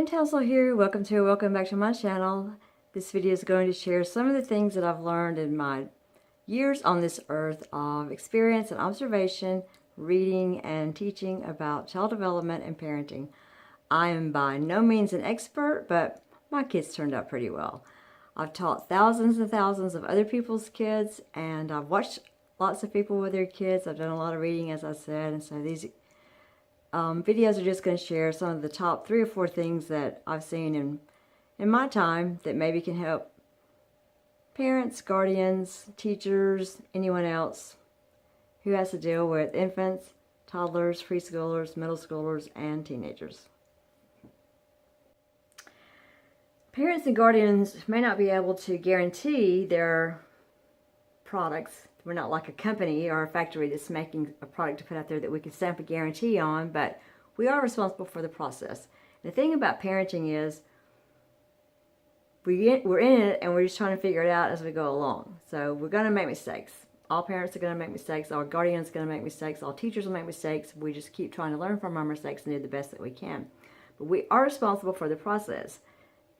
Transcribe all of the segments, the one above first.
Townsel here. Welcome back to my channel. This video is going to share some of the things that I've learned in my years on this earth of experience and observation, reading and teaching about child development and parenting. I am by no means an expert, but my kids turned out pretty well. I've taught thousands and thousands of other people's kids, and I've watched lots of people with their kids. I've done a lot of reading, as I said, and so these videos are just going to share some of the top 3 or 4 things that I've seen in my time that maybe can help parents, guardians, teachers, anyone else who has to deal with infants, toddlers, preschoolers, middle schoolers, and teenagers. Parents and guardians may not be able to guarantee their products. We're not like a company or a factory that's making a product to put out there that we can stamp a guarantee on, but we are responsible for the process. The thing about parenting is we're in it and we're just trying to figure it out as we go along. So we're going to make mistakes. All parents are going to make mistakes. All guardians are going to make mistakes. All teachers will make mistakes. We just keep trying to learn from our mistakes and do the best that we can. But we are responsible for the process.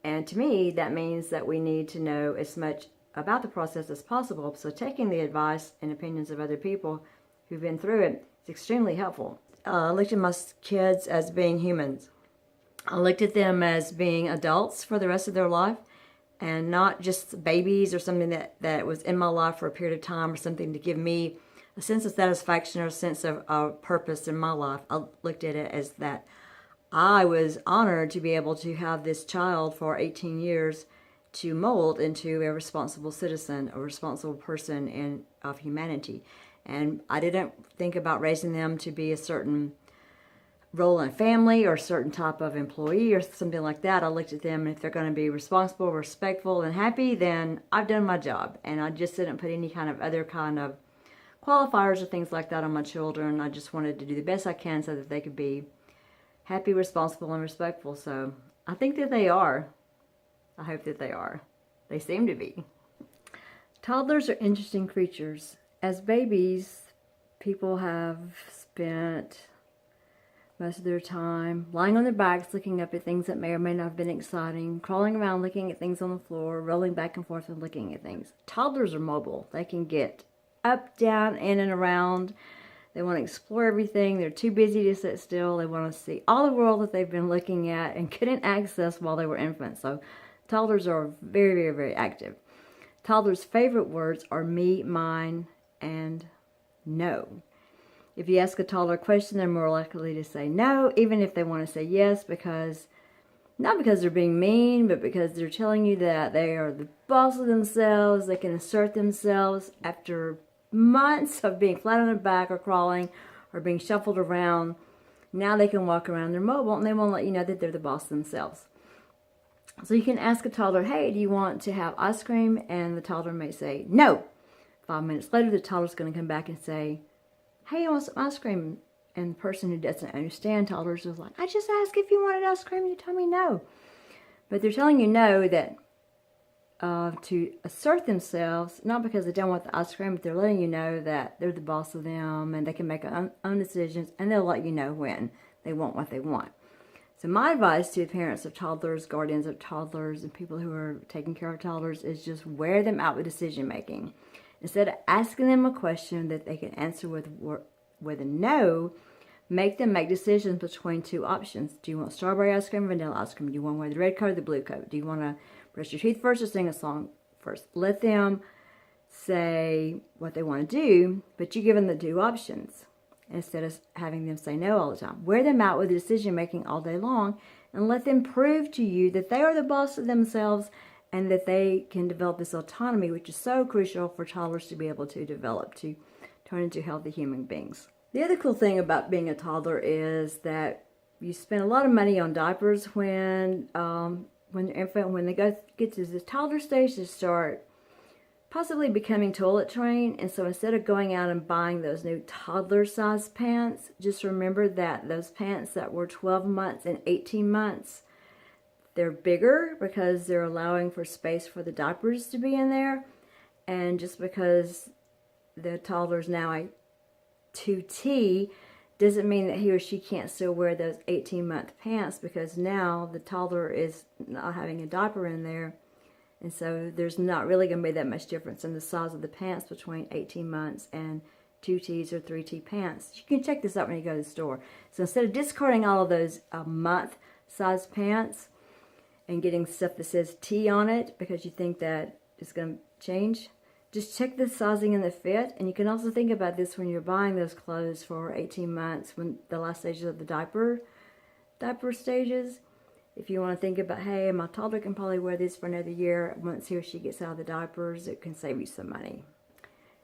And to me, that means that we need to know as much about the process as possible. So taking the advice and opinions of other people who've been through it is extremely helpful. I looked at my kids as being humans. I looked at them as being adults for the rest of their life and not just babies or something that was in my life for a period of time or something to give me a sense of satisfaction or a sense of purpose in my life. I looked at it as that I was honored to be able to have this child for 18 years to mold into a responsible citizen, a responsible person of humanity. And I didn't think about raising them to be a certain role in family or a certain type of employee or something like that. I looked at them, and if they're going to be responsible, respectful, and happy, then I've done my job. And I just didn't put any kind of other kind of qualifiers or things like that on my children. I just wanted to do the best I can so that they could be happy, responsible, and respectful. So I think that they are. I hope that they are. They seem to be. Toddlers are interesting creatures. As babies, people have spent most of their time lying on their backs, looking up at things that may or may not have been exciting, crawling around, looking at things on the floor, rolling back and forth and looking at things. Toddlers are mobile. They can get up, down, in, and around. They want to explore everything. They're too busy to sit still. They want to see all the world that they've been looking at and couldn't access while they were infants. So toddlers are very, very, very active. Toddlers' favorite words are me, mine, and no. If you ask a toddler a question, they're more likely to say no, even if they want to say yes, not because they're being mean, but because they're telling you that they are the boss of themselves. They can assert themselves after months of being flat on their back or crawling or being shuffled around. Now they can walk around, they're mobile, and they won't let you know that they're the boss themselves. So you can ask a toddler, hey, do you want to have ice cream? And the toddler may say, no. 5 minutes later, the toddler's going to come back and say, hey, I want some ice cream. And the person who doesn't understand toddlers is like, I just asked if you wanted ice cream, you told me no. But they're telling you no that to assert themselves, not because they don't want the ice cream, but they're letting you know that they're the boss of them and they can make their own decisions, and they'll let you know when they want what they want. So my advice to the parents of toddlers, guardians of toddlers, and people who are taking care of toddlers is just wear them out with decision making. Instead of asking them a question that they can answer with a no, make them make decisions between 2 options. Do you want strawberry ice cream or vanilla ice cream? Do you want to wear the red coat or the blue coat? Do you want to brush your teeth first or sing a song first? Let them say what they want to do, but you give them the 2 options instead of having them say no all the time. Wear them out with decision making all day long and let them prove to you that they are the boss of themselves and that they can develop this autonomy, which is so crucial for toddlers to be able to develop, to turn into healthy human beings. The other cool thing about being a toddler is that you spend a lot of money on diapers when they get to the toddler stage, to start possibly becoming toilet trained. And so instead of going out and buying those new toddler size pants, just remember that those pants that were 12 months and 18 months, they're bigger because they're allowing for space for the diapers to be in there. And just because the toddler's now a 2T doesn't mean that he or she can't still wear those 18-month pants, because now the toddler is not having a diaper in there. And so there's not really going to be that much difference in the size of the pants between 18 months and 2Ts or 3T pants. You can check this out when you go to the store. So instead of discarding all of those month size pants and getting stuff that says T on it because you think that it's going to change, just check the sizing and the fit. And you can also think about this when you're buying those clothes for 18 months, when the last stages of the diaper stages. If you want to think about, hey, my toddler can probably wear this for another year, once he or she gets out of the diapers, it can save you some money.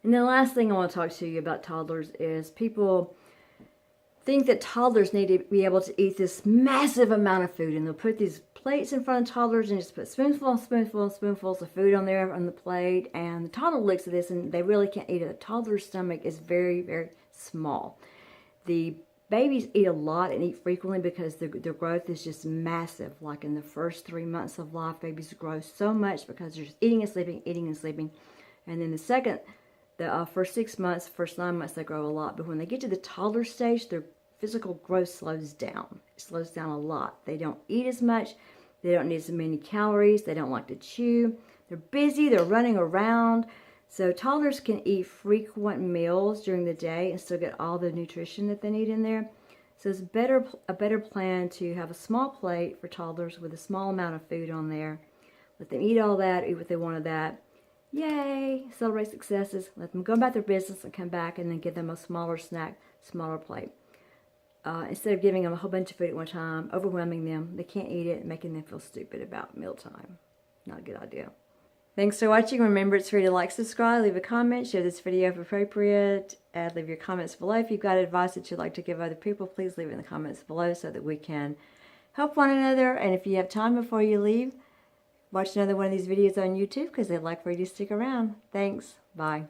And the last thing I want to talk to you about toddlers is people think that toddlers need to be able to eat this massive amount of food, and they'll put these plates in front of toddlers and just put spoonfuls of food on there on the plate, and the toddler looks at this and they really can't eat it. The toddler's stomach is very, very small. The babies eat a lot and eat frequently because their growth is just massive. Like in the first 3 months of life, babies grow so much because they're just eating and sleeping. And then the first 6 months, first 9 months, they grow a lot. But when they get to the toddler stage, their physical growth slows down. It slows down a lot. They don't eat as much. They don't need as many calories. They don't like to chew. They're busy. They're running around. So toddlers can eat frequent meals during the day and still get all the nutrition that they need in there. So it's a better plan to have a small plate for toddlers with a small amount of food on there. Let them eat all that, eat what they want of that. Yay! Celebrate successes. Let them go about their business and come back, and then give them a smaller snack, smaller plate. Instead of giving them a whole bunch of food at one time, overwhelming them, they can't eat it, and making them feel stupid about mealtime. Not a good idea. Thanks for watching. Remember, it's free to like, subscribe, leave a comment, share this video if appropriate, and leave your comments below. If you've got advice that you'd like to give other people, please leave it in the comments below so that we can help one another. And if you have time before you leave, watch another one of these videos on YouTube, because they'd like for you to stick around. Thanks. Bye.